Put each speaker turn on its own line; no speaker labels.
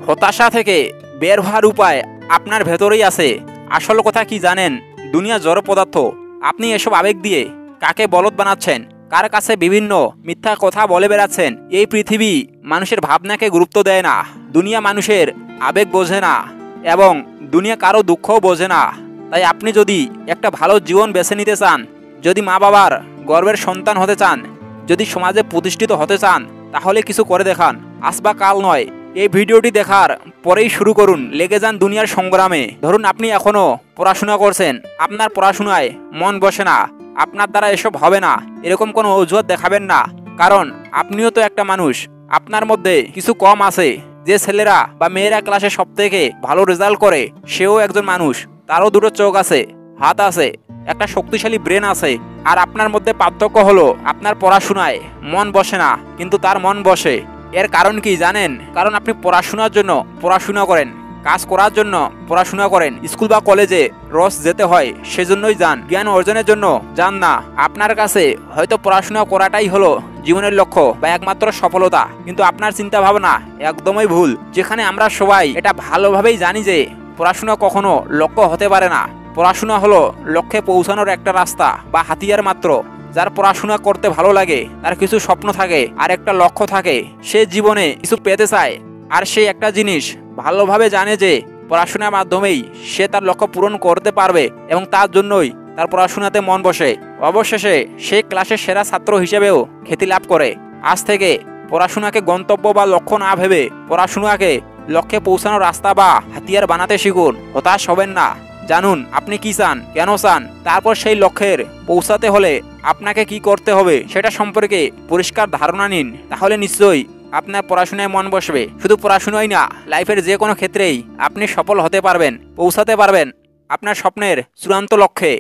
হতাশা থেকে বের হওয়ার উপায় আপনার ভেতরেই আছে। আসল কথা কি জানেন? দুনিয়া জড় পদার্থ। আপনি এসব আবেগ দিয়ে কাকে বলদ বানাচ্ছেন, কার কাছে বিভিন্ন মিথ্যা কথা বলে বেড়াচ্ছেন। এই পৃথিবী মানুষের ভাবনাকে গুরুত্ব দেয় না, দুনিয়া মানুষের আবেগ বোঝে না, এবং দুনিয়া কারো দুঃখও বোঝে না। তাই আপনি যদি একটা ভালো জীবন বেছে নিতে চান, যদি মা বাবার গর্বের সন্তান হতে চান, যদি সমাজে প্রতিষ্ঠিত হতে চান, তাহলে কিছু করে দেখান। আজ বা কাল নয়, এই ভিডিওটি দেখার পরেই শুরু করুন, লেগে যান দুনিয়ার সংগ্রামে। ধরুন আপনি এখনো পড়াশোনা করছেন, আপনার পড়াশোনায় মন বসে না, আপনার দ্বারা এসব হবে না, এরকম কোনো অজুহাত দেখাবেন না। কারণ আপনিও তো একটা মানুষ, আপনার মধ্যে কিছু কম আছে। যে ছেলেরা বা মেয়েরা ক্লাসে সবথেকে ভালো রেজাল্ট করে, সেও একজন মানুষ, তারও দুটো চোখ আছে, হাত আছে, একটা শক্তিশালী ব্রেন আছে। আর আপনার মধ্যে পার্থক্য হলো আপনার পড়াশোনায় মন বসে না, কিন্তু তার মন বসে। এর কারণ কি জানেন? কারণ আপনি পড়াশোনার জন্য পড়াশোনা করেন, কাজ করার জন্য পড়াশোনা করেন, স্কুল বা কলেজে রোজ যেতে হয় সেজন্যই যান, জ্ঞান অর্জনের জন্য যান না। আপনার কাছে হয়তো পড়াশোনা করাটাই হলো জীবনের লক্ষ্য বা একমাত্র সফলতা, কিন্তু আপনার চিন্তা ভাবনা একদমই ভুল। যেখানে আমরা সবাই এটা ভালোভাবেই জানি যে পড়াশোনা কখনো লক্ষ্য হতে পারে না। পড়াশোনা হলো লক্ষ্যে পৌঁছানোর একটা রাস্তা বা হাতিয়ার মাত্র। যার পড়াশোনা করতে ভালো লাগে, তার কিছু স্বপ্ন থাকে আর একটা লক্ষ্য থাকে, সে জীবনে কিছু পেতে চায়, আর সে একটা জিনিস ভালোভাবে জানে যে পড়াশোনার মাধ্যমেই সে তার লক্ষ্য পূরণ করতে পারবে, এবং তার জন্যই তার পড়াশোনাতে মন বসে। অবশেষে সে ক্লাসের সেরা ছাত্র হিসেবেও খ্যাতি লাভ করে। আজ থেকে পড়াশোনাকে গন্তব্য বা লক্ষ্য না ভেবে পড়াশোনাকে লক্ষ্যে পৌঁছানোর রাস্তা বা হাতিয়ার বানাতে শিখুন। হতাশ হবেন না, জানুন আপনি কি চান, কেন চান, তারপর সেই লক্ষ্যের পৌঁছাতে হলে আপনাকে কি করতে হবে সেটা সম্পর্কে পরিষ্কার ধারণা নিন। তাহলে নিশ্চয়ই আপনার পড়াশোনায় মন বসবে। শুধু পড়াশোনাই না, লাইফের যে কোনো ক্ষেত্রেই আপনি সফল হতে পারবেন, পৌঁছাতে পারবেন আপনার স্বপ্নের চূড়ান্ত লক্ষ্যে।